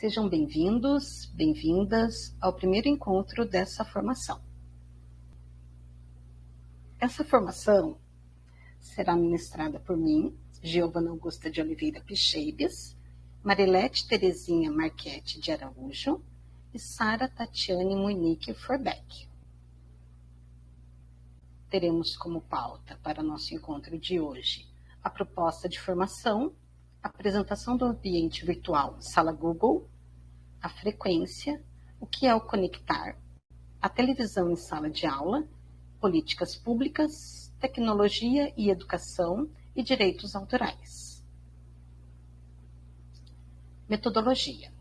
Sejam bem-vindos, bem-vindas ao primeiro encontro dessa formação. Essa formação será ministrada por mim, Giovana Augusta de Oliveira Picheires, Marilete Terezinha Marchetti de Araújo e Sara Tatiane Munique Forbeck. Teremos como pauta para nosso encontro de hoje a proposta de formação, a apresentação do ambiente virtual Sala Google, a frequência, o que é o conectar, a televisão em sala de aula, políticas públicas, tecnologia e educação e direitos autorais. Metodologia.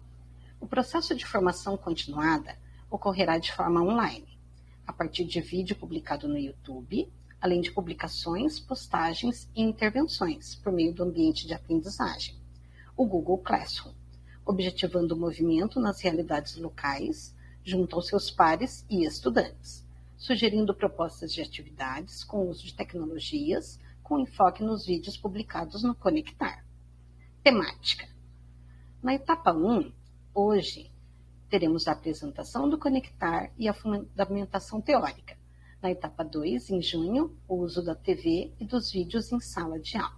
O processo de formação continuada ocorrerá de forma online, a partir de vídeo publicado no YouTube, além de publicações, postagens e intervenções por meio do ambiente de aprendizagem, o Google Classroom, objetivando o movimento nas realidades locais, junto aos seus pares e estudantes, sugerindo propostas de atividades com uso de tecnologias, com enfoque nos vídeos publicados no Conectar. Temática. Na etapa 1, hoje, teremos a apresentação do Conectar e a fundamentação teórica. Na etapa 2, em junho, o uso da TV e dos vídeos em sala de aula.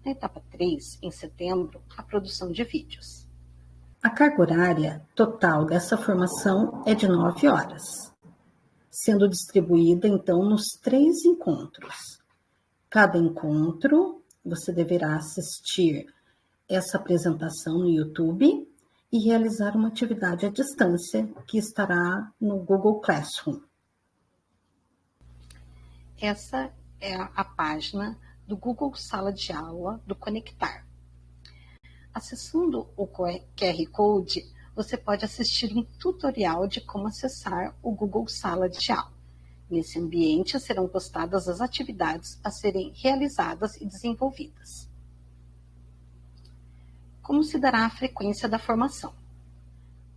Na etapa 3, em setembro, a produção de vídeos. A carga horária total dessa formação é de 9 horas, sendo distribuída, então, nos 3 encontros. Cada encontro, você deverá assistir essa apresentação no YouTube e realizar uma atividade à distância que estará no Google Classroom. Essa é a página do Google Sala de Aula do Conectar. Acessando o QR Code, você pode assistir um tutorial de como acessar o Google Sala de Aula. Nesse ambiente serão postadas as atividades a serem realizadas e desenvolvidas. Como se dará a frequência da formação?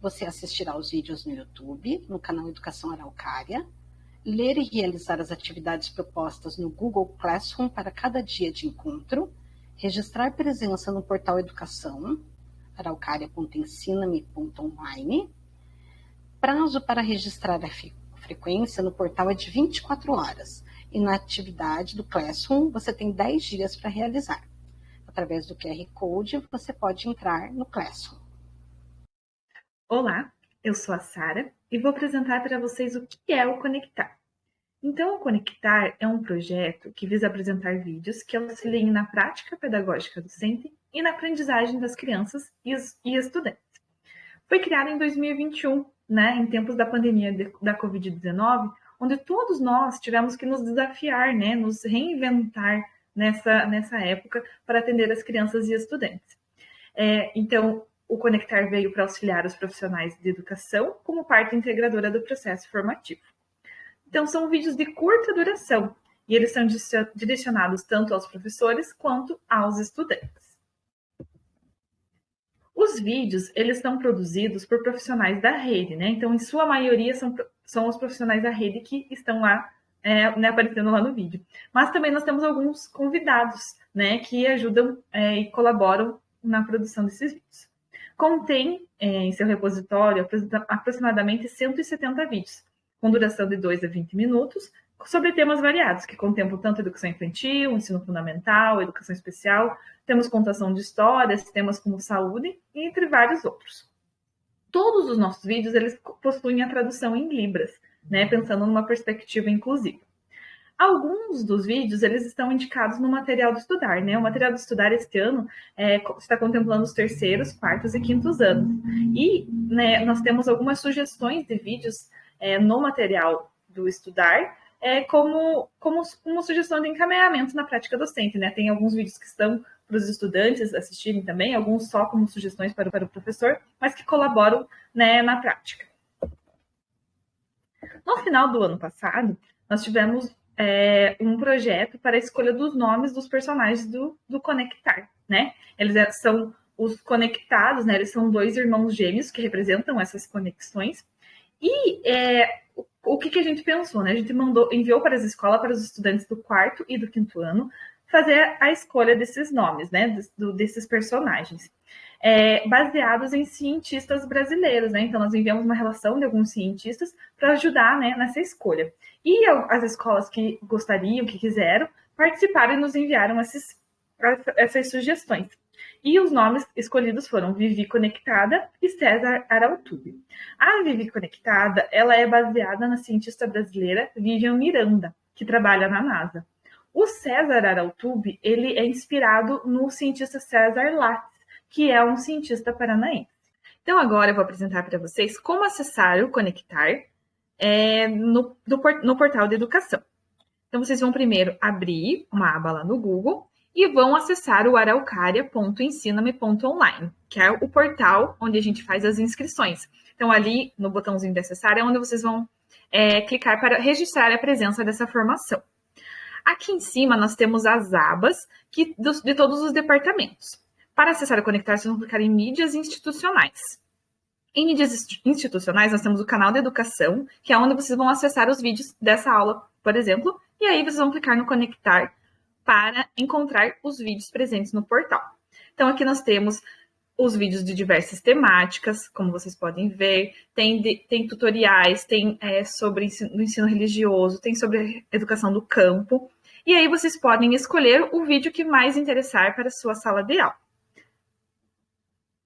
Você assistirá os vídeos no YouTube, no canal Educação Araucária, ler e realizar as atividades propostas no Google Classroom para cada dia de encontro, registrar presença no portal Educação, araucaria.ensina-me.online. Prazo para registrar a frequência no portal é de 24 horas e na atividade do Classroom você tem 10 dias para realizar. Através do QR Code você pode entrar no Classroom. Olá, eu sou a Sara e vou apresentar para vocês o que é o Conectar. Então, o Conectar é um projeto que visa apresentar vídeos que auxiliem na prática pedagógica docente e na aprendizagem das crianças e estudantes. Foi criado em 2021, em tempos da pandemia da Covid-19, onde todos nós tivemos que nos desafiar, nos reinventar nessa época para atender as crianças e estudantes. Então, o Conectar veio para auxiliar os profissionais de educação como parte integradora do processo formativo. Então, são vídeos de curta duração e eles são direcionados tanto aos professores quanto aos estudantes. Os vídeos, eles são produzidos por profissionais da rede, Então, em sua maioria, são os profissionais da rede que estão lá, aparecendo lá no vídeo. Mas também nós temos alguns convidados, que ajudam e colaboram na produção desses vídeos. Contém em seu repositório aproximadamente 170 vídeos, com duração de 2 a 20 minutos, sobre temas variados, que contemplam tanto educação infantil, ensino fundamental, educação especial, temos contação de histórias, temas como saúde, entre vários outros. Todos os nossos vídeos, eles possuem a tradução em Libras, pensando numa perspectiva inclusiva. Alguns dos vídeos, eles estão indicados no material do estudar, O material do estudar este ano está contemplando os 3º, 4º e 5º anos. E nós temos algumas sugestões de vídeos no material do estudar, como uma sugestão de encaminhamento na prática docente, Tem alguns vídeos que estão para os estudantes assistirem também, alguns só como sugestões para o professor, mas que colaboram, na prática. No final do ano passado, nós tivemos um projeto para a escolha dos nomes dos personagens do Conectar, Eles são os conectados, Eles são 2 irmãos gêmeos que representam essas conexões. E o que a gente pensou, A gente enviou para as escolas, para os estudantes do 4º e do 5º ano, fazer a escolha desses nomes, né, desses personagens, baseados em cientistas brasileiros, né? Então, nós enviamos uma relação de alguns cientistas para ajudar, né, nessa escolha. E as escolas que gostariam, que quiseram, participaram e nos enviaram essas sugestões. E os nomes escolhidos foram Vivi Conectada e César Arautube. A Vivi Conectada, ela é baseada na cientista brasileira Vivian Miranda, que trabalha na NASA. O César Arautube, ele é inspirado no cientista César Lattes, que é um cientista paranaense. Então, agora eu vou apresentar para vocês como acessar o Conectar no portal de educação. Então, vocês vão primeiro abrir uma aba lá no Google e vão acessar o araucaria.ensiname.online, que é o portal onde a gente faz as inscrições. Então, ali no botãozinho de acessar é onde vocês vão clicar para registrar a presença dessa formação. Aqui em cima, nós temos as abas de todos os departamentos. Para acessar o Conectar, vocês vão clicar em mídias institucionais. Em mídias institucionais, nós temos o canal de educação, que é onde vocês vão acessar os vídeos dessa aula, por exemplo, e aí vocês vão clicar no Conectar para encontrar os vídeos presentes no portal. Então, aqui nós temos os vídeos de diversas temáticas, como vocês podem ver, tem tutoriais, tem sobre o ensino religioso, tem sobre educação do campo, e aí vocês podem escolher o vídeo que mais interessar para a sua sala de aula.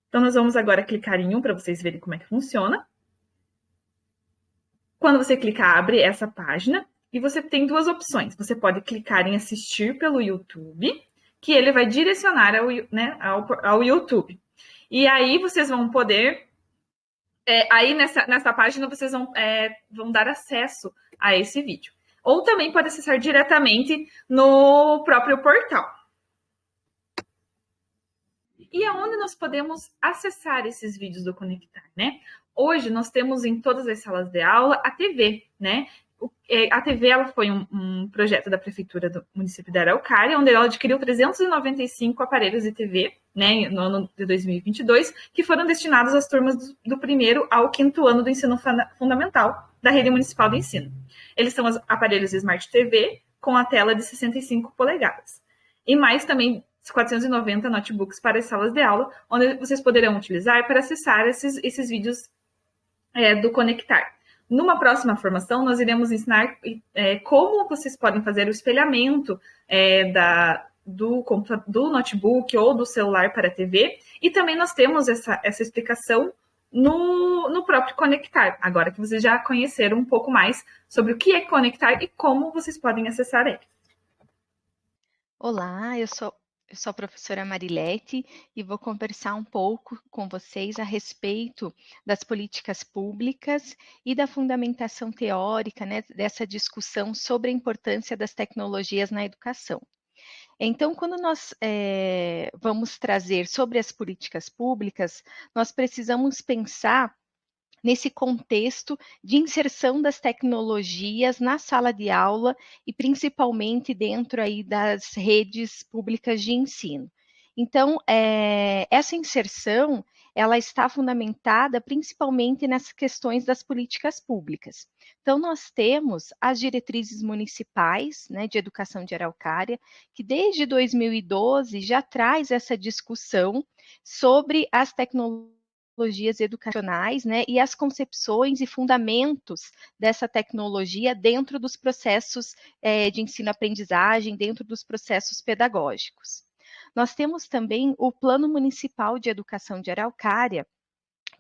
Então, nós vamos agora clicar em um para vocês verem como é que funciona. Quando você clicar, abre essa página e você tem duas opções. Você pode clicar em assistir pelo YouTube, que ele vai direcionar ao YouTube. E aí vocês vão poder... aí nessa página vocês vão dar acesso a esse vídeo. Ou também pode acessar diretamente no próprio portal. E aonde nós podemos acessar esses vídeos do Conectar, né? Hoje nós temos em todas as salas de aula a TV, né? A TV ela foi um projeto da Prefeitura do município de Araucária, onde ela adquiriu 395 aparelhos de TV, né, no ano de 2022, que foram destinados às turmas do primeiro ao quinto ano do ensino fundamental da rede municipal de ensino. Eles são os aparelhos Smart TV com a tela de 65 polegadas. E mais também 490 notebooks para as salas de aula, onde vocês poderão utilizar para acessar esses vídeos do Conectar. Numa próxima formação, nós iremos ensinar como vocês podem fazer o espelhamento do notebook ou do celular para a TV, e também nós temos essa explicação no próprio Conectar, agora que vocês já conheceram um pouco mais sobre o que é Conectar e como vocês podem acessar ele. Olá, eu sou a professora Marilete e vou conversar um pouco com vocês a respeito das políticas públicas e da fundamentação teórica, né, dessa discussão sobre a importância das tecnologias na educação. Então, quando nós vamos trazer sobre as políticas públicas, nós precisamos pensar nesse contexto de inserção das tecnologias na sala de aula e principalmente dentro aí das redes públicas de ensino. Então, essa inserção, ela está fundamentada principalmente nas questões das políticas públicas. Então, nós temos as diretrizes municipais, né, de educação de Araucária, que desde 2012 já traz essa discussão sobre as tecnologias educacionais, né, e as concepções e fundamentos dessa tecnologia dentro dos processos de ensino-aprendizagem, dentro dos processos pedagógicos. Nós temos também o Plano Municipal de Educação de Araucária,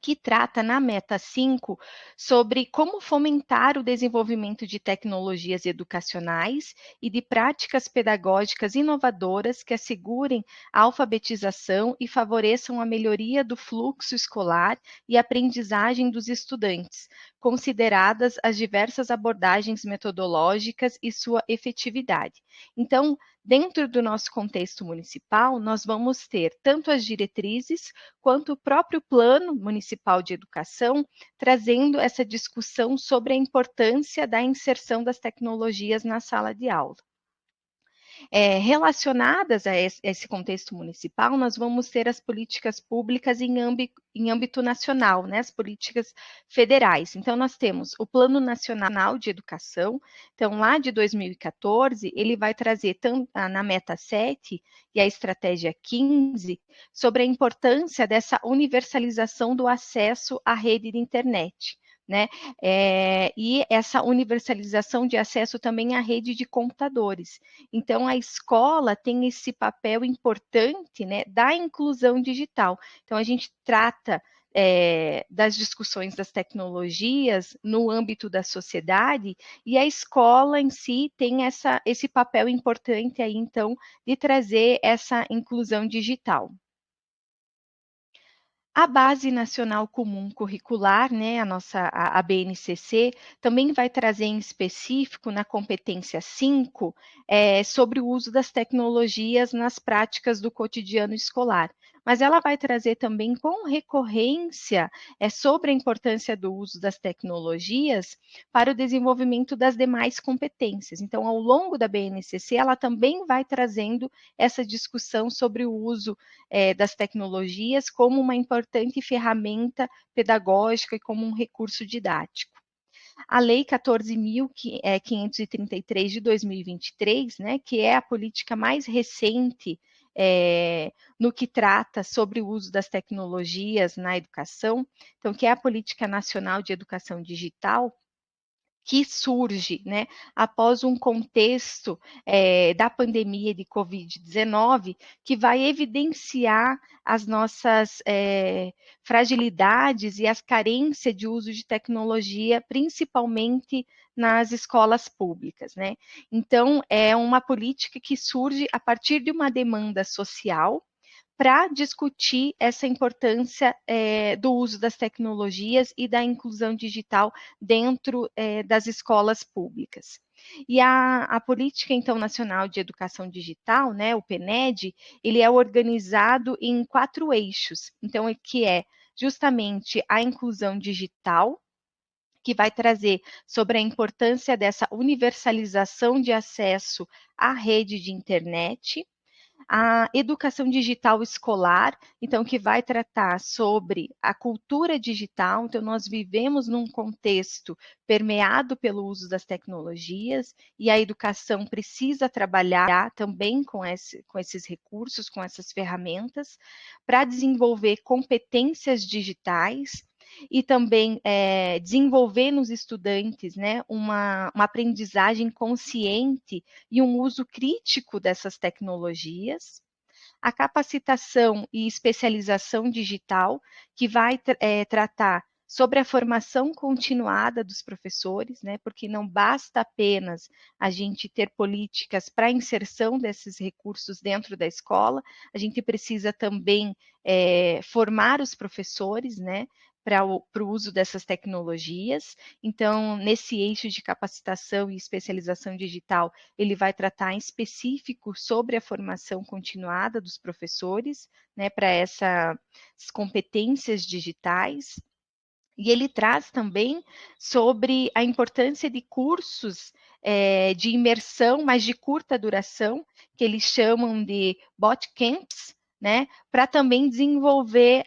que trata na meta 5 sobre como fomentar o desenvolvimento de tecnologias educacionais e de práticas pedagógicas inovadoras que assegurem a alfabetização e favoreçam a melhoria do fluxo escolar e aprendizagem dos estudantes, consideradas as diversas abordagens metodológicas e sua efetividade. Então, dentro do nosso contexto municipal, nós vamos ter tanto as diretrizes quanto o próprio Plano Municipal de Educação, trazendo essa discussão sobre a importância da inserção das tecnologias na sala de aula. Relacionadas a esse contexto municipal, nós vamos ter as políticas públicas em âmbito nacional, né, as políticas federais. Então, nós temos o Plano Nacional de Educação. Então, lá de 2014, ele vai trazer na meta 7 e a estratégia 15 sobre a importância dessa universalização do acesso à rede de internet, né? E essa universalização de acesso também à rede de computadores. Então, a escola tem esse papel importante, né, da inclusão digital. Então, a gente trata das discussões das tecnologias no âmbito da sociedade, e a escola em si tem esse papel importante aí, então, de trazer essa inclusão digital. A Base Nacional Comum Curricular, né, a BNCC, também vai trazer em específico na competência 5 sobre o uso das tecnologias nas práticas do cotidiano escolar. Mas ela vai trazer também com recorrência sobre a importância do uso das tecnologias para o desenvolvimento das demais competências. Então, ao longo da BNCC, ela também vai trazendo essa discussão sobre o uso das tecnologias como uma importante ferramenta pedagógica e como um recurso didático. A Lei 14.533 de 2023, né, que é a política mais recente no que trata sobre o uso das tecnologias na educação, então, que é a Política Nacional de Educação Digital, que surge, né, após um contexto da pandemia de Covid-19, que vai evidenciar as nossas fragilidades e as carências de uso de tecnologia, principalmente nas escolas públicas, né? Então, é uma política que surge a partir de uma demanda social, para discutir essa importância do uso das tecnologias e da inclusão digital dentro das escolas públicas. E a Política, então, Nacional de Educação Digital, né, o PNED, ele é organizado em 4 eixos, então, que é justamente a inclusão digital, que vai trazer sobre a importância dessa universalização de acesso à rede de internet, a educação digital escolar, então, que vai tratar sobre a cultura digital. Então, nós vivemos num contexto permeado pelo uso das tecnologias, e a educação precisa trabalhar também com esses recursos, com essas ferramentas, para desenvolver competências digitais, e também desenvolver nos estudantes, né, uma aprendizagem consciente e um uso crítico dessas tecnologias. A capacitação e especialização digital, que vai tratar sobre a formação continuada dos professores, né, porque não basta apenas a gente ter políticas para a inserção desses recursos dentro da escola, a gente precisa também formar os professores, né, para o uso dessas tecnologias. Então, nesse eixo de capacitação e especialização digital, ele vai tratar em específico sobre a formação continuada dos professores, né, para essas competências digitais. E ele traz também sobre a importância de cursos de imersão, mas de curta duração, que eles chamam de bootcamps, né, para também desenvolver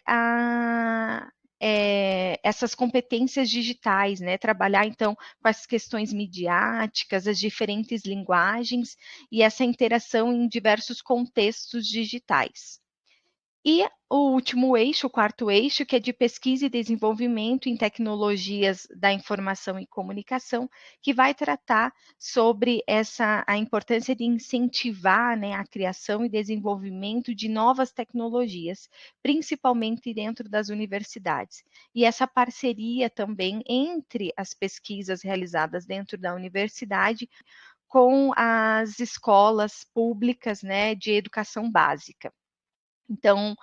essas competências digitais, né, trabalhar então com as questões midiáticas, as diferentes linguagens e essa interação em diversos contextos digitais. E o último eixo, o quarto eixo, que é de pesquisa e desenvolvimento em tecnologias da informação e comunicação, que vai tratar sobre a importância de incentivar, né, a criação e desenvolvimento de novas tecnologias, principalmente dentro das universidades. E essa parceria também entre as pesquisas realizadas dentro da universidade com as escolas públicas, né, de educação básica. Então,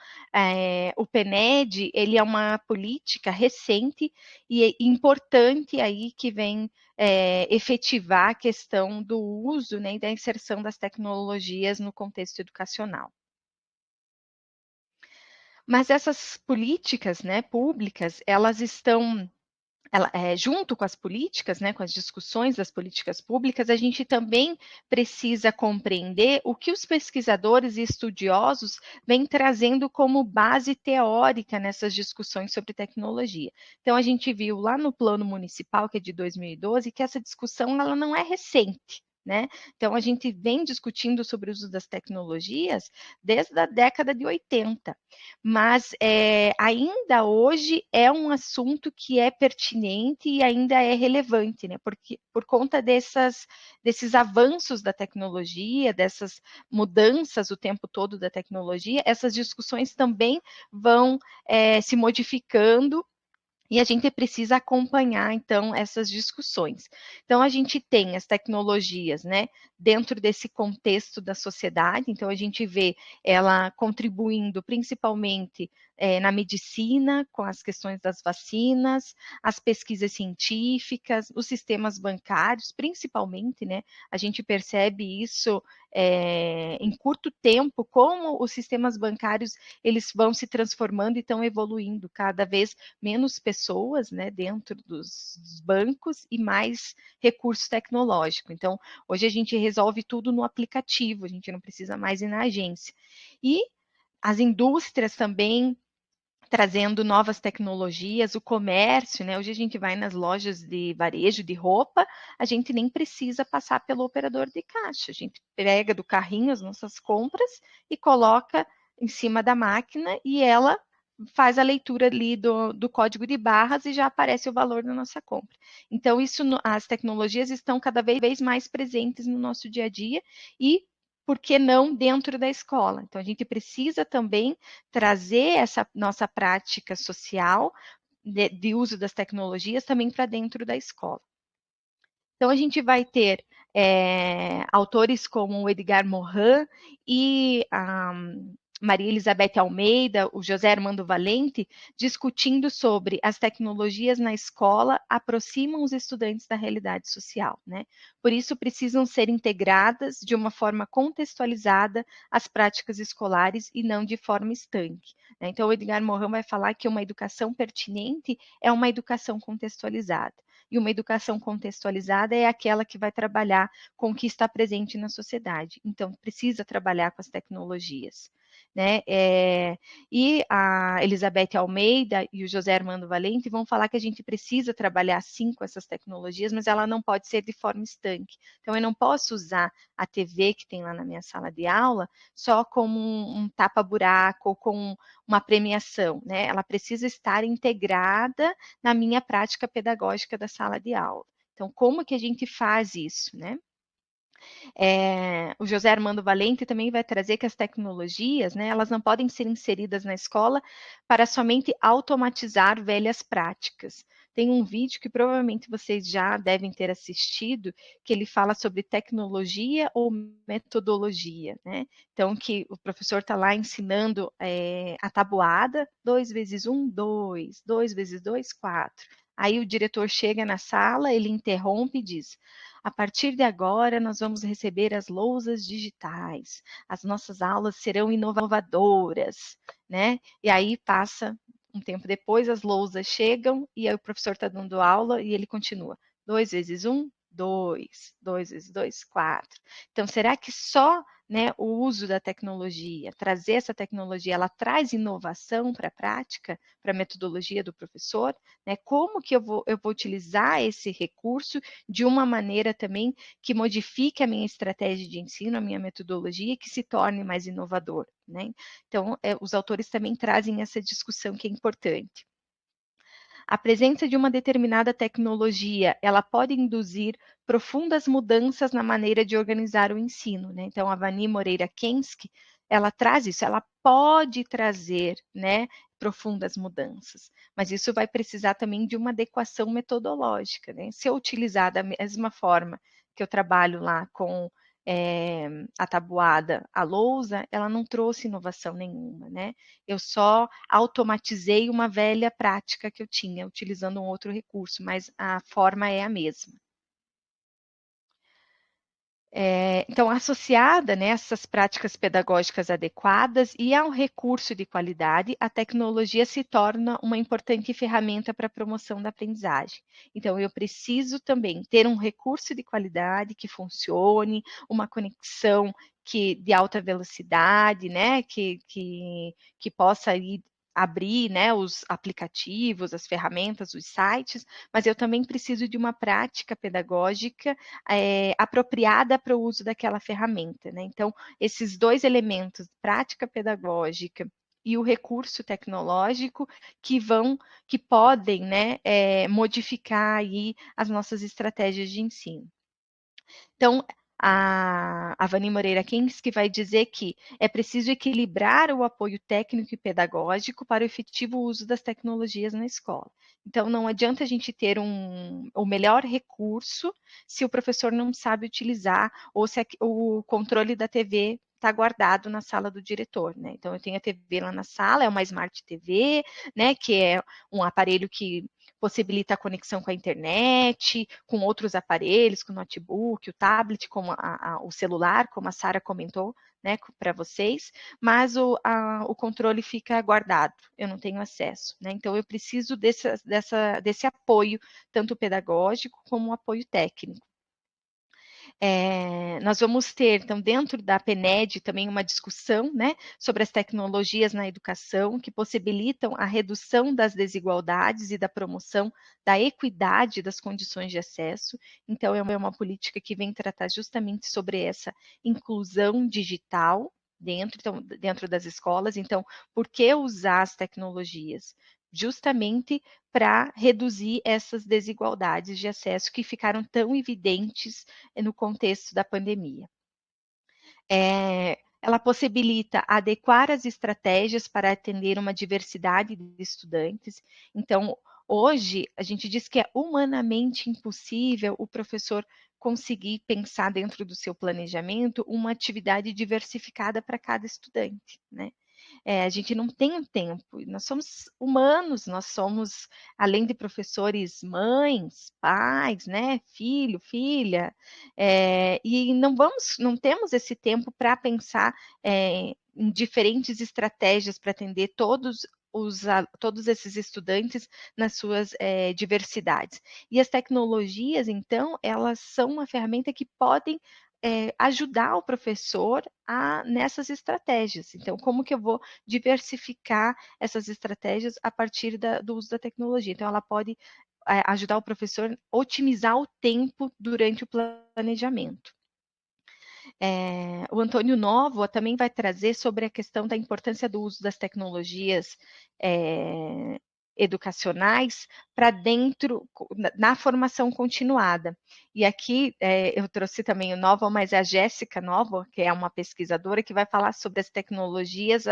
o PNED, ele é uma política recente e importante aí que vem efetivar a questão do uso, né, e da inserção das tecnologias no contexto educacional. Mas essas políticas, né, públicas, elas estão junto com as políticas, né, com as discussões das políticas públicas, a gente também precisa compreender o que os pesquisadores e estudiosos vêm trazendo como base teórica nessas discussões sobre tecnologia. Então, a gente viu lá no Plano Municipal, que é de 2012, que essa discussão ela não é recente. Né? Então, a gente vem discutindo sobre o uso das tecnologias desde a década de 80, mas ainda hoje é um assunto que é pertinente e ainda é relevante, né? Porque por conta desses avanços da tecnologia, dessas mudanças o tempo todo da tecnologia, essas discussões também vão se modificando e a gente precisa acompanhar, então, essas discussões. Então, a gente tem as tecnologias, né, dentro desse contexto da sociedade, então, a gente vê ela contribuindo principalmente na medicina, com as questões das vacinas, as pesquisas científicas, os sistemas bancários, principalmente, né, a gente percebe isso em curto tempo, como os sistemas bancários, eles vão se transformando e estão evoluindo cada vez menos pessoas, né, dentro dos bancos e mais recurso tecnológico. Então, hoje a gente resolve tudo no aplicativo, a gente não precisa mais ir na agência. E as indústrias também trazendo novas tecnologias, o comércio, né? Hoje a gente vai nas lojas de varejo de roupa, a gente nem precisa passar pelo operador de caixa, a gente pega do carrinho as nossas compras e coloca em cima da máquina e ela faz a leitura ali do código de barras e já aparece o valor da nossa compra. Então, as tecnologias estão cada vez mais presentes no nosso dia a dia e, por que não, dentro da escola? Então, a gente precisa também trazer essa nossa prática social de uso das tecnologias também para dentro da escola. Então, a gente vai ter autores como o Edgar Morin e a Maria Elizabeth Almeida, o José Armando Valente, discutindo sobre as tecnologias na escola aproximam os estudantes da realidade social, né? Por isso, precisam ser integradas de uma forma contextualizada às práticas escolares e não de forma estanque. Né? Então, o Edgar Morin vai falar que uma educação pertinente é uma educação contextualizada. E uma educação contextualizada é aquela que vai trabalhar com o que está presente na sociedade. Então, precisa trabalhar com as tecnologias. Né? E a Elizabeth Almeida e o José Armando Valente vão falar que a gente precisa trabalhar sim com essas tecnologias, mas ela não pode ser de forma estanque. Então, eu não posso usar a TV que tem lá na minha sala de aula só como um tapa-buraco ou com uma premiação, né? Ela precisa estar integrada na minha prática pedagógica da sala de aula. Então, como que a gente faz isso, né? O José Armando Valente também vai trazer que as tecnologias, né, elas não podem ser inseridas na escola para somente automatizar velhas práticas. Tem um vídeo que provavelmente vocês já devem ter assistido, que ele fala sobre tecnologia ou metodologia, né? Então, que o professor está lá ensinando a tabuada, 2 vezes 1, 2, 2 vezes 2, 4. Aí o diretor chega na sala, ele interrompe e diz: a partir de agora, nós vamos receber as lousas digitais. As nossas aulas serão inovadoras, né? E aí passa um tempo depois, as lousas chegam e aí o professor está dando aula e ele continua. 2 vezes 1, 2. 2 vezes 2, 4. Então, será que só, né, o uso da tecnologia, trazer essa tecnologia, ela traz inovação para a prática, para a metodologia do professor? Né? Como que eu vou utilizar esse recurso de uma maneira também que modifique a minha estratégia de ensino, a minha metodologia, que se torne mais inovador, né? Então, os autores também trazem essa discussão que é importante. A presença de uma determinada tecnologia, ela pode induzir profundas mudanças na maneira de organizar o ensino, né? Então, a Vani Moreira Kensky, ela traz isso, ela pode trazer, né, profundas mudanças, mas isso vai precisar também de uma adequação metodológica, né? Se eu utilizar da mesma forma que eu trabalho lá com a tabuada, a lousa, ela não trouxe inovação nenhuma, né? Eu só automatizei uma velha prática que eu tinha, utilizando um outro recurso, mas a forma é a mesma. Então, associada, né, essas práticas pedagógicas adequadas e ao recurso de qualidade, a tecnologia se torna uma importante ferramenta para a promoção da aprendizagem. Então, eu preciso também ter um recurso de qualidade que funcione, uma conexão de alta velocidade, né, que possa ir abrir, né, os aplicativos, as ferramentas, os sites, mas eu também preciso de uma prática pedagógica apropriada para o uso daquela ferramenta, né? Então, esses dois elementos, prática pedagógica e o recurso tecnológico, que podem, né, modificar aí as nossas estratégias de ensino. Então, a Vani Moreira Kings que vai dizer que é preciso equilibrar o apoio técnico e pedagógico para o efetivo uso das tecnologias na escola. Então, não adianta a gente ter o melhor recurso se o professor não sabe utilizar ou se o controle da TV está guardado na sala do diretor, né? Então, eu tenho a TV lá na sala, é uma Smart TV, né? Que é um aparelho que possibilita a conexão com a internet, com outros aparelhos, com o notebook, o tablet, como o celular, como a Sara comentou, né, para vocês, mas o controle fica guardado, eu não tenho acesso, né? Então eu preciso desse apoio, tanto pedagógico como apoio técnico. Nós vamos ter, então, dentro da PNED, também uma discussão, né, sobre as tecnologias na educação que possibilitam a redução das desigualdades e da promoção da equidade das condições de acesso. Então, é uma política que vem tratar justamente sobre essa inclusão digital dentro das escolas. Então, por que usar as tecnologias? Justamente para reduzir essas desigualdades de acesso que ficaram tão evidentes no contexto da pandemia. Ela possibilita adequar as estratégias para atender uma diversidade de estudantes. Então, hoje, a gente diz que é humanamente impossível o professor conseguir pensar dentro do seu planejamento uma atividade diversificada para cada estudante, né? A gente não tem um tempo, nós somos humanos, nós somos, além de professores, mães, pais, né, filho, filha, e não temos esse tempo para pensar em diferentes estratégias para atender todos esses estudantes nas suas diversidades. E as tecnologias, então, elas são uma ferramenta que podem ajudar o professor nessas estratégias. Então, como que eu vou diversificar essas estratégias a partir do uso da tecnologia? Então, ela pode ajudar o professor a otimizar o tempo durante o planejamento. O Antônio Novo também vai trazer sobre a questão da importância do uso das tecnologias educacionais para dentro, na formação continuada. E aqui eu trouxe também o Nova, mas é a Jéssica Nova, que é uma pesquisadora, que vai falar sobre as tecnologias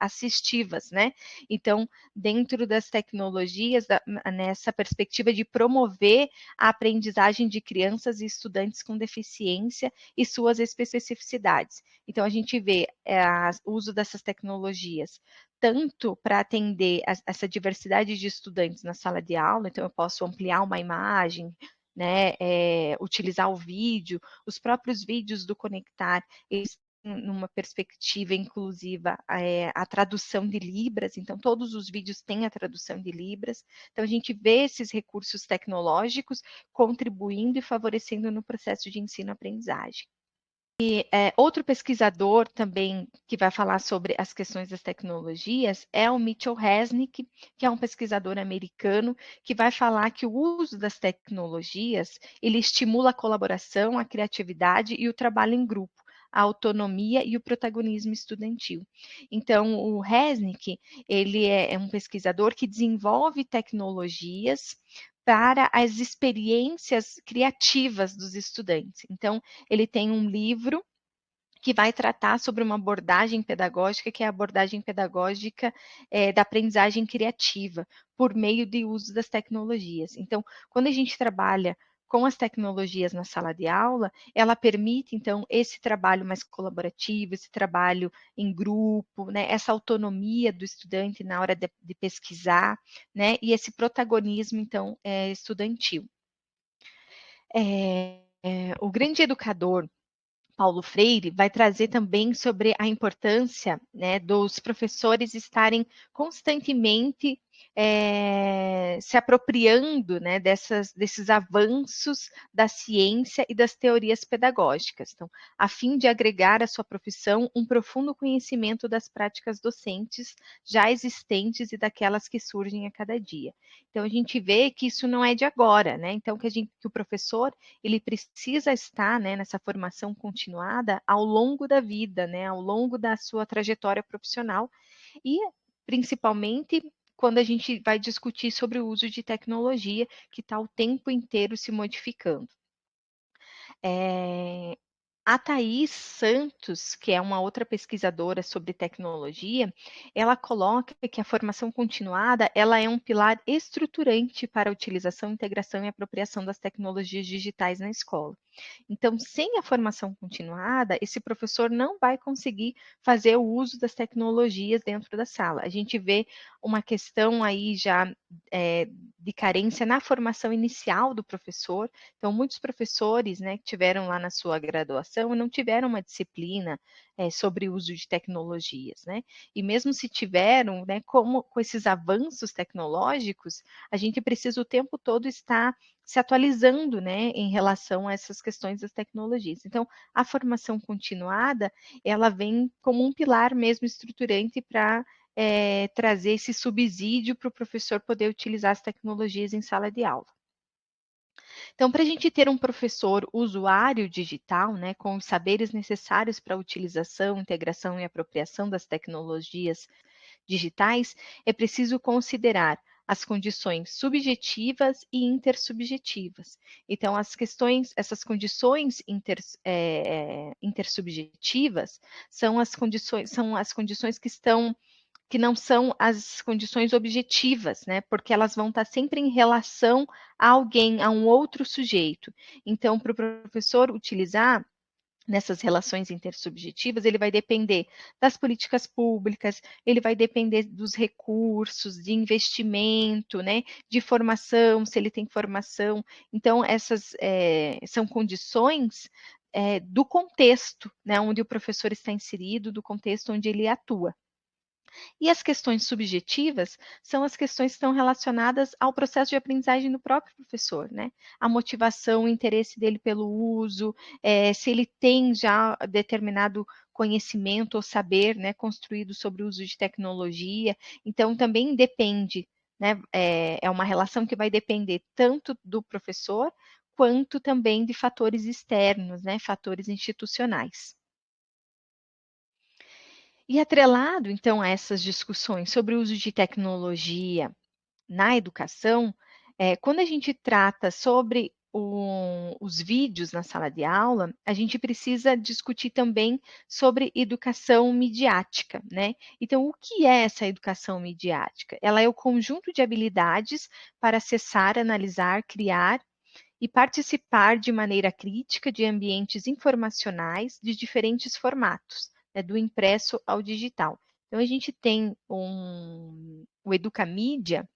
assistivas, né? Então, dentro das tecnologias, nessa perspectiva de promover a aprendizagem de crianças e estudantes com deficiência e suas especificidades. Então, a gente vê o uso dessas tecnologias tanto para atender essa diversidade de estudantes na sala de aula, então eu posso ampliar uma imagem, né, utilizar o vídeo, os próprios vídeos do Conectar, eles numa perspectiva inclusiva, a tradução de Libras, então todos os vídeos têm a tradução de Libras, então a gente vê esses recursos tecnológicos contribuindo e favorecendo no processo de ensino-aprendizagem. Outro pesquisador também que vai falar sobre as questões das tecnologias é o Mitchell Resnick, que é um pesquisador americano que vai falar que o uso das tecnologias ele estimula a colaboração, a criatividade e o trabalho em grupo, a autonomia e o protagonismo estudantil. Então, o Resnick, ele é um pesquisador que desenvolve tecnologias para as experiências criativas dos estudantes. Então, ele tem um livro que vai tratar sobre uma abordagem pedagógica, que é a abordagem pedagógica da aprendizagem criativa, por meio de uso das tecnologias. Então, quando a gente trabalha com as tecnologias na sala de aula, ela permite, então, esse trabalho mais colaborativo, esse trabalho em grupo, né, essa autonomia do estudante na hora de pesquisar, né, e esse protagonismo, então, estudantil. O grande educador Paulo Freire vai trazer também sobre a importância, né, dos professores estarem constantemente se apropriando, né, desses avanços da ciência e das teorias pedagógicas. Então, a fim de agregar à sua profissão um profundo conhecimento das práticas docentes já existentes e daquelas que surgem a cada dia. Então, a gente vê que isso não é de agora, né? Então, que o professor ele precisa estar, né, nessa formação continuada ao longo da vida, né, ao longo da sua trajetória profissional e, principalmente, quando a gente vai discutir sobre o uso de tecnologia, que está o tempo inteiro se modificando. A Thaís Santos, que é uma outra pesquisadora sobre tecnologia, ela coloca que a formação continuada ela é um pilar estruturante para a utilização, integração e apropriação das tecnologias digitais na escola. Então, sem a formação continuada, esse professor não vai conseguir fazer o uso das tecnologias dentro da sala. A gente vê uma questão aí já de carência na formação inicial do professor. Então, muitos professores, né, que tiveram lá na sua graduação não tiveram uma disciplina sobre o uso de tecnologias, né? E mesmo se tiveram, né, como com esses avanços tecnológicos, a gente precisa o tempo todo estar se atualizando, né, em relação a essas questões das tecnologias. Então, a formação continuada, ela vem como um pilar mesmo estruturante para trazer esse subsídio para o professor poder utilizar as tecnologias em sala de aula. Então, para a gente ter um professor usuário digital, né, com os saberes necessários para a utilização, integração e apropriação das tecnologias digitais, é preciso considerar as condições subjetivas e intersubjetivas. Então, essas condições intersubjetivas são as condições que não são as condições objetivas, né? Porque elas vão estar sempre em relação a alguém, a um outro sujeito. Então, para o professor utilizar nessas relações intersubjetivas, ele vai depender das políticas públicas, ele vai depender dos recursos, de investimento, né, de formação, se ele tem formação. Então, essas são condições do contexto, né, onde o professor está inserido, do contexto onde ele atua. E as questões subjetivas são as questões que estão relacionadas ao processo de aprendizagem do próprio professor, né? A motivação, o interesse dele pelo uso, se ele tem já determinado conhecimento ou saber, né, construído sobre o uso de tecnologia. Então, também depende, né? É uma relação que vai depender tanto do professor quanto também de fatores externos, né? Fatores institucionais. E atrelado, então, a essas discussões sobre o uso de tecnologia na educação, quando a gente trata sobre os vídeos na sala de aula, a gente precisa discutir também sobre educação midiática, né? Então, o que é essa educação midiática? Ela é o conjunto de habilidades para acessar, analisar, criar e participar de maneira crítica de ambientes informacionais de diferentes formatos, né, do impresso ao digital. Então, a gente tem o Educamídia,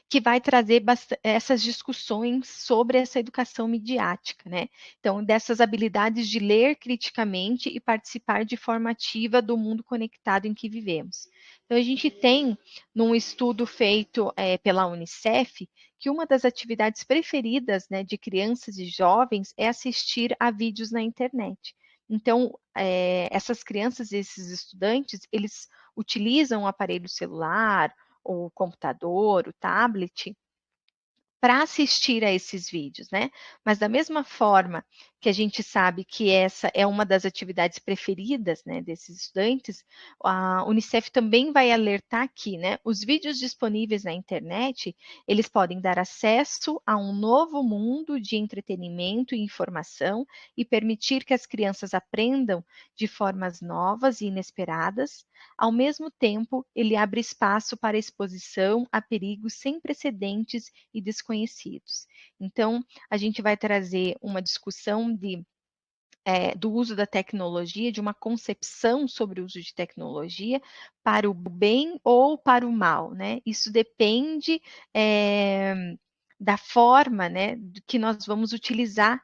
que vai trazer essas discussões sobre essa educação midiática, né? Então, dessas habilidades de ler criticamente e participar de forma ativa do mundo conectado em que vivemos. Então, a gente tem, num estudo feito pela Unicef, que uma das atividades preferidas, né, de crianças e jovens é assistir a vídeos na internet. Então, essas crianças e esses estudantes, eles utilizam o aparelho celular, o computador, o tablet, para assistir a esses vídeos, né? Mas da mesma forma que a gente sabe que essa é uma das atividades preferidas, né, desses estudantes, a Unicef também vai alertar aqui, né? Os vídeos disponíveis na internet, eles podem dar acesso a um novo mundo de entretenimento e informação e permitir que as crianças aprendam de formas novas e inesperadas. Ao mesmo tempo, ele abre espaço para exposição a perigos sem precedentes e desconhecidos. Então, a gente vai trazer uma discussão do uso da tecnologia, de uma concepção sobre o uso de tecnologia para o bem ou para o mal, né? Isso depende da forma, né, que nós vamos utilizar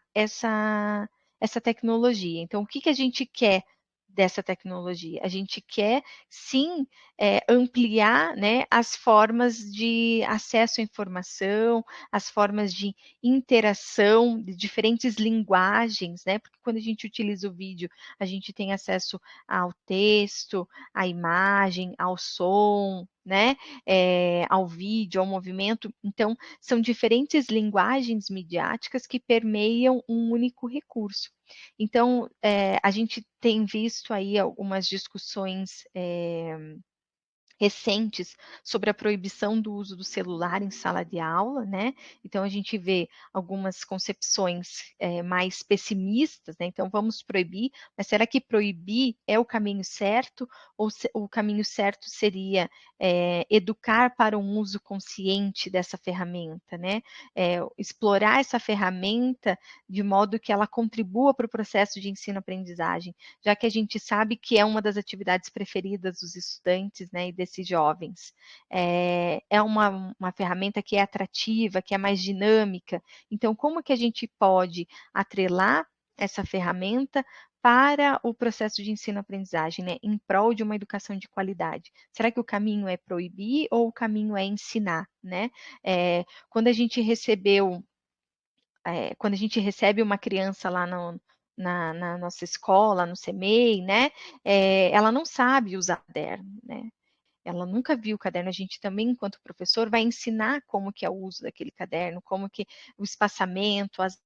essa tecnologia. Então, o que a gente quer dessa tecnologia? A gente quer, sim, ampliar, né, as formas de acesso à informação, as formas de interação, de diferentes linguagens, né, porque quando a gente utiliza o vídeo, a gente tem acesso ao texto, à imagem, ao som, né, ao vídeo, ao movimento. Então, são diferentes linguagens midiáticas que permeiam um único recurso. Então, a gente tem visto aí algumas discussões recentes sobre a proibição do uso do celular em sala de aula, né? Então a gente vê algumas concepções mais pessimistas, né? Então vamos proibir, mas será que proibir é o caminho certo? Ou o caminho certo seria educar para um uso consciente dessa ferramenta, né? Explorar essa ferramenta de modo que ela contribua para o processo de ensino-aprendizagem, já que a gente sabe que é uma das atividades preferidas dos estudantes, né, e desses jovens. É uma ferramenta que é atrativa, que é mais dinâmica. Então, como que a gente pode atrelar essa ferramenta para o processo de ensino-aprendizagem, né, em prol de uma educação de qualidade? Será que o caminho é proibir ou o caminho é ensinar, né? Quando a gente recebe uma criança lá na nossa escola, no CEMEI, né, ela não sabe usar caderno, né? Ela nunca viu o caderno, a gente também, enquanto professor, vai ensinar como que é o uso daquele caderno, como que o espaçamento, as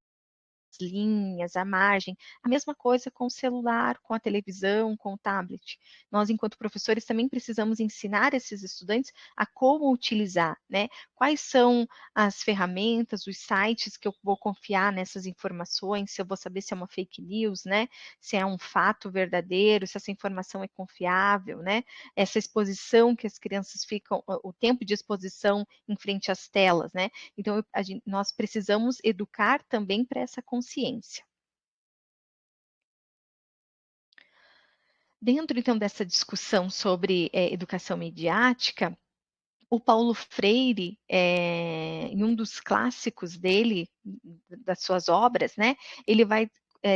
linhas, a margem, a mesma coisa com o celular, com a televisão, com o tablet. Nós, enquanto professores, também precisamos ensinar esses estudantes a como utilizar, né? Quais são as ferramentas, os sites que eu vou confiar nessas informações, se eu vou saber se é uma fake news, né? Se é um fato verdadeiro, se essa informação é confiável, né? Essa exposição que as crianças ficam, o tempo de exposição em frente às telas, né? Então, nós precisamos educar também para essa consciência. Dentro, então, dessa discussão sobre educação midiática, o Paulo Freire, em um dos clássicos dele, das suas obras, né, ele vai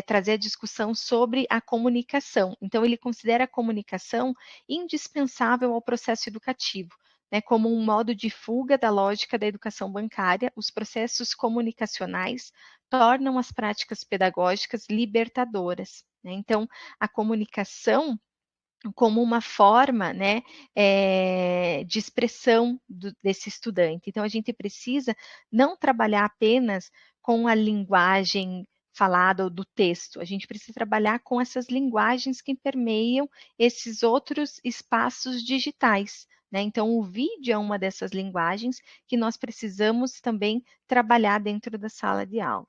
trazer a discussão sobre a comunicação. Então, ele considera a comunicação indispensável ao processo educativo, né, como um modo de fuga da lógica da educação bancária. Os processos comunicacionais tornam as práticas pedagógicas libertadoras, né? Então, a comunicação como uma forma, né, de expressão desse estudante. Então, a gente precisa não trabalhar apenas com a linguagem falada ou do texto, a gente precisa trabalhar com essas linguagens que permeiam esses outros espaços digitais, né? Então, o vídeo é uma dessas linguagens que nós precisamos também trabalhar dentro da sala de aula.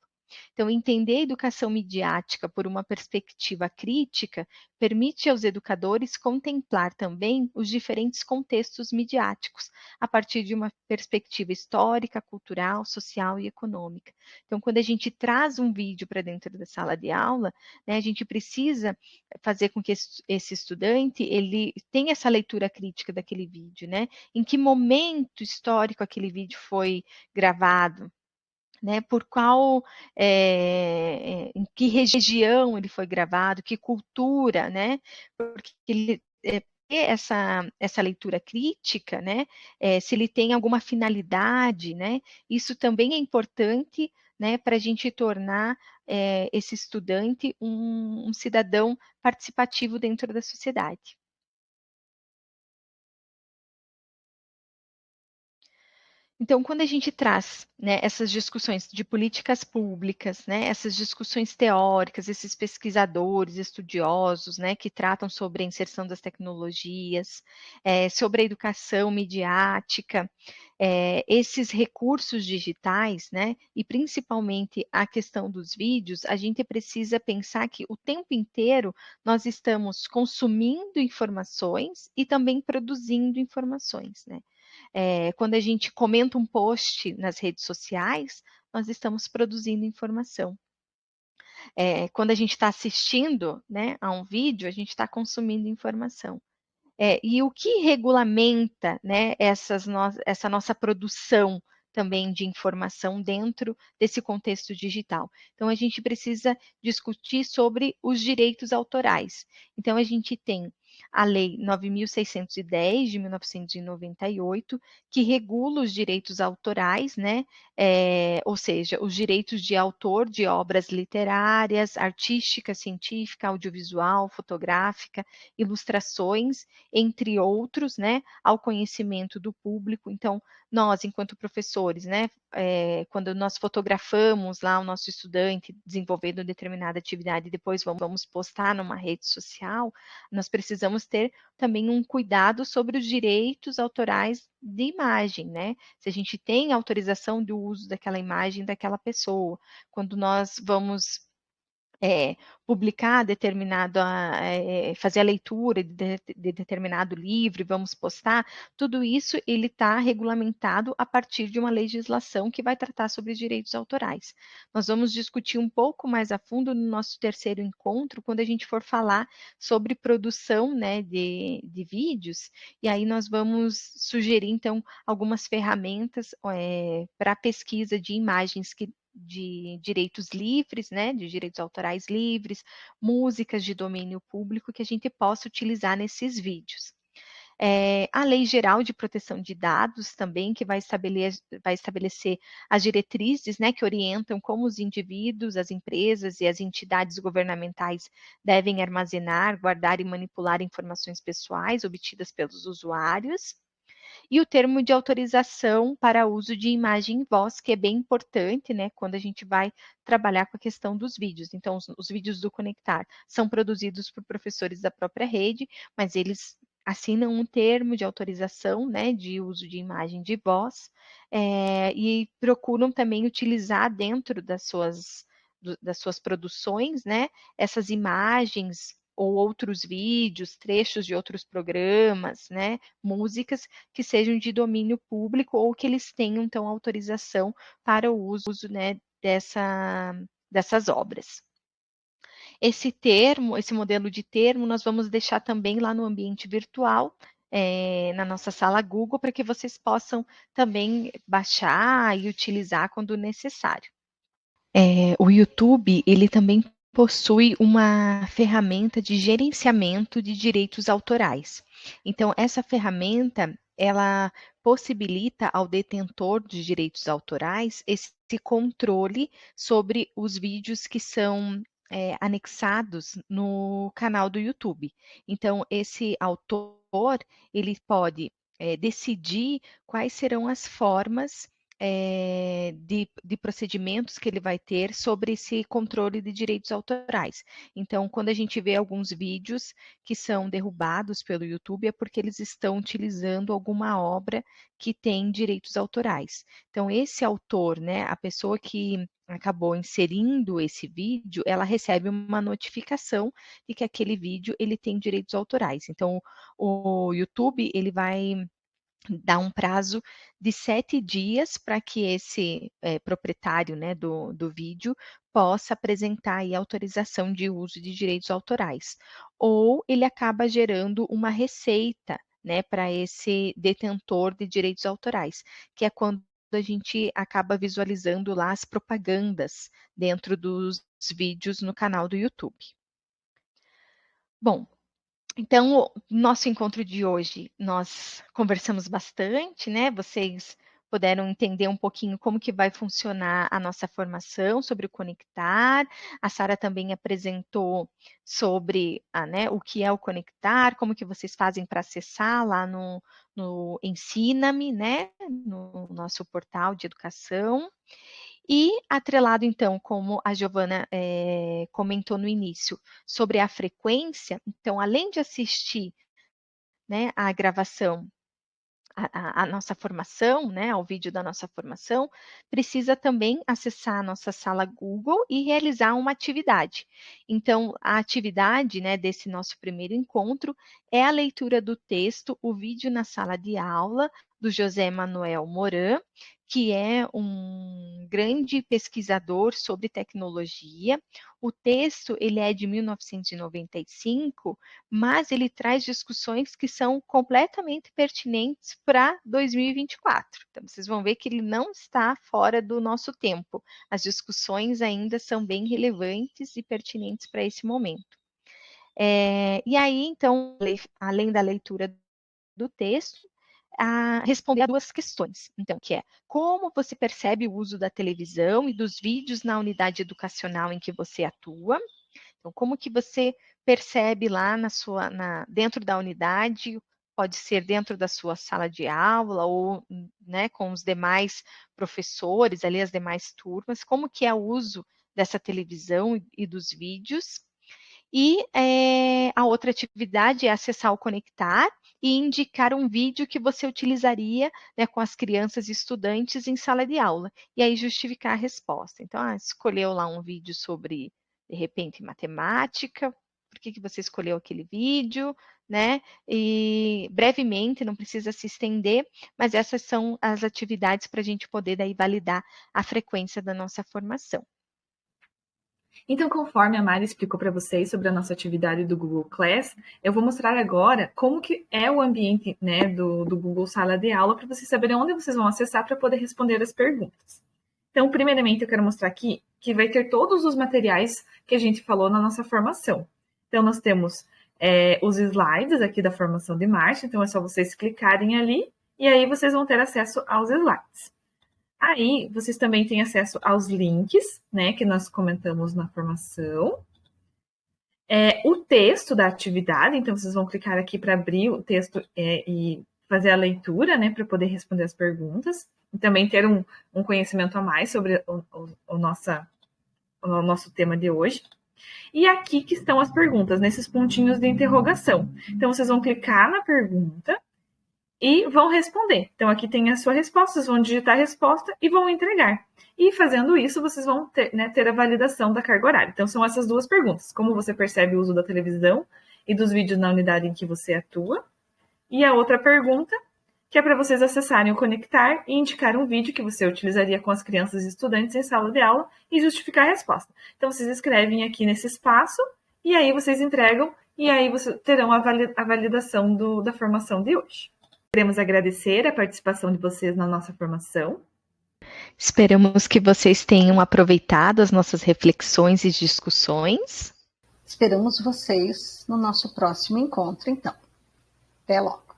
Então, entender a educação midiática por uma perspectiva crítica permite aos educadores contemplar também os diferentes contextos midiáticos, a partir de uma perspectiva histórica, cultural, social e econômica. Então, quando a gente traz um vídeo para dentro da sala de aula, né, a gente precisa fazer com que esse estudante ele tenha essa leitura crítica daquele vídeo, né? Em que momento histórico aquele vídeo foi gravado, né, por qual, em que região ele foi gravado, que cultura, né, porque ele ter essa leitura crítica, né, se ele tem alguma finalidade, né, isso também é importante, né, para a gente tornar esse estudante um cidadão participativo dentro da sociedade. Então, quando a gente traz, né, essas discussões de políticas públicas, né, essas discussões teóricas, esses pesquisadores, estudiosos, né, que tratam sobre a inserção das tecnologias, sobre a educação midiática, esses recursos digitais, né, e principalmente a questão dos vídeos, a gente precisa pensar que o tempo inteiro nós estamos consumindo informações e também produzindo informações, né? Quando a gente comenta um post nas redes sociais, nós estamos produzindo informação. Quando a gente está assistindo, né, a um vídeo, a gente está consumindo informação. E o que regulamenta, né, essa nossa produção, também de informação dentro desse contexto digital. Então, a gente precisa discutir sobre os direitos autorais. Então, a gente tem a Lei 9.610, de 1998, que regula os direitos autorais, né? Ou seja, os direitos de autor de obras literárias, artística, científica, audiovisual, fotográfica, ilustrações, entre outros, né? Ao conhecimento do público. Então, nós, enquanto professores, né? Quando nós fotografamos lá o nosso estudante desenvolvendo determinada atividade e depois vamos postar numa rede social, nós precisamos ter também um cuidado sobre os direitos autorais de imagem, né? Se a gente tem autorização do uso daquela imagem daquela pessoa, quando nós vamos publicar fazer a leitura de determinado livro, vamos postar, tudo isso ele está regulamentado a partir de uma legislação que vai tratar sobre os direitos autorais. Nós vamos discutir um pouco mais a fundo no nosso terceiro encontro, quando a gente for falar sobre produção, né, de vídeos, e aí nós vamos sugerir, então, algumas ferramentas para pesquisa de imagens de direitos livres, né, de direitos autorais livres, músicas de domínio público que a gente possa utilizar nesses vídeos. A Lei Geral de Proteção de Dados também, que vai estabelecer as diretrizes, né, que orientam como os indivíduos, as empresas e as entidades governamentais devem armazenar, guardar e manipular informações pessoais obtidas pelos usuários. E o termo de autorização para uso de imagem e voz, que é bem importante, né, quando a gente vai trabalhar com a questão dos vídeos. Então, os vídeos do Conectar são produzidos por professores da própria rede, mas eles assinam um termo de autorização, né, de uso de imagem e voz, e procuram também utilizar dentro das suas produções, né, essas imagens ou outros vídeos, trechos de outros programas, né, músicas que sejam de domínio público ou que eles tenham, então, autorização para o uso, né, dessas obras. Esse modelo de termo, nós vamos deixar também lá no ambiente virtual, na nossa sala Google, para que vocês possam também baixar e utilizar quando necessário. O YouTube, ele também possui uma ferramenta de gerenciamento de direitos autorais. Então, essa ferramenta, ela possibilita ao detentor de direitos autorais esse controle sobre os vídeos que são anexados no canal do YouTube. Então, esse autor, ele pode decidir quais serão as formas de procedimentos que ele vai ter sobre esse controle de direitos autorais. Então, quando a gente vê alguns vídeos que são derrubados pelo YouTube, é porque eles estão utilizando alguma obra que tem direitos autorais. Então, esse autor, né, a pessoa que acabou inserindo esse vídeo, ela recebe uma notificação de que aquele vídeo ele tem direitos autorais. Então, o YouTube, ele vai dá um prazo de 7 dias para que esse proprietário, né, do vídeo possa apresentar aí autorização de uso de direitos autorais. Ou ele acaba gerando uma receita, né, para esse detentor de direitos autorais, que é quando a gente acaba visualizando lá as propagandas dentro dos vídeos no canal do YouTube. Bom, então, no nosso encontro de hoje, nós conversamos bastante, né? Vocês puderam entender um pouquinho como que vai funcionar a nossa formação sobre o Conectar. A Sara também apresentou sobre né, o que é o Conectar, como que vocês fazem para acessar lá no Ensina-me, né? No nosso portal de educação. E atrelado, então, como a Giovana comentou no início, sobre a frequência, então, além de assistir, né, a gravação, a nossa formação, né, ao vídeo da nossa formação, precisa também acessar a nossa sala Google e realizar uma atividade. Então, a atividade, né, desse nosso primeiro encontro é a leitura do texto, o vídeo na sala de aula, do José Manuel Moran, que é um grande pesquisador sobre tecnologia. O texto ele é de 1995, mas ele traz discussões que são completamente pertinentes para 2024. Então, vocês vão ver que ele não está fora do nosso tempo. As discussões ainda são bem relevantes e pertinentes para esse momento. E aí, então, além da leitura do texto, responder a duas questões, então, que é como você percebe o uso da televisão e dos vídeos na unidade educacional em que você atua. Então, como que você percebe lá dentro da unidade, pode ser dentro da sua sala de aula ou, né, com os demais professores, ali as demais turmas, como que é o uso dessa televisão e dos vídeos. E a outra atividade é acessar o Conectar e indicar um vídeo que você utilizaria, né, com as crianças e estudantes em sala de aula. E aí justificar a resposta. Então, escolheu lá um vídeo sobre, de repente, matemática. Por que você escolheu aquele vídeo, né? E brevemente, não precisa se estender, mas essas são as atividades para a gente poder daí validar a frequência da nossa formação. Então, conforme a Mari explicou para vocês sobre a nossa atividade do Google Class, eu vou mostrar agora como que é o ambiente, né, do Google Sala de Aula, para vocês saberem onde vocês vão acessar para poder responder as perguntas. Então, primeiramente, eu quero mostrar aqui que vai ter todos os materiais que a gente falou na nossa formação. Então, nós temos os slides aqui da formação de marcha, então é só vocês clicarem ali e aí vocês vão ter acesso aos slides. Aí, vocês também têm acesso aos links, né, que nós comentamos na formação. O texto da atividade, então vocês vão clicar aqui para abrir o texto e fazer a leitura, né, para poder responder as perguntas. E também ter um conhecimento a mais sobre o nosso tema de hoje. E aqui que estão as perguntas, nesses pontinhos de interrogação. Então, vocês vão clicar na pergunta e vão responder. Então, aqui tem a sua resposta, vocês vão digitar a resposta e vão entregar. E fazendo isso, vocês vão ter a validação da carga horária. Então, são essas duas perguntas. Como você percebe o uso da televisão e dos vídeos na unidade em que você atua? E a outra pergunta, que é para vocês acessarem o Conectar e indicar um vídeo que você utilizaria com as crianças e estudantes em sala de aula e justificar a resposta. Então, vocês escrevem aqui nesse espaço e aí vocês entregam e aí vocês terão a validação da formação de hoje. Queremos agradecer a participação de vocês na nossa formação. Esperamos que vocês tenham aproveitado as nossas reflexões e discussões. Esperamos vocês no nosso próximo encontro, então. Até logo!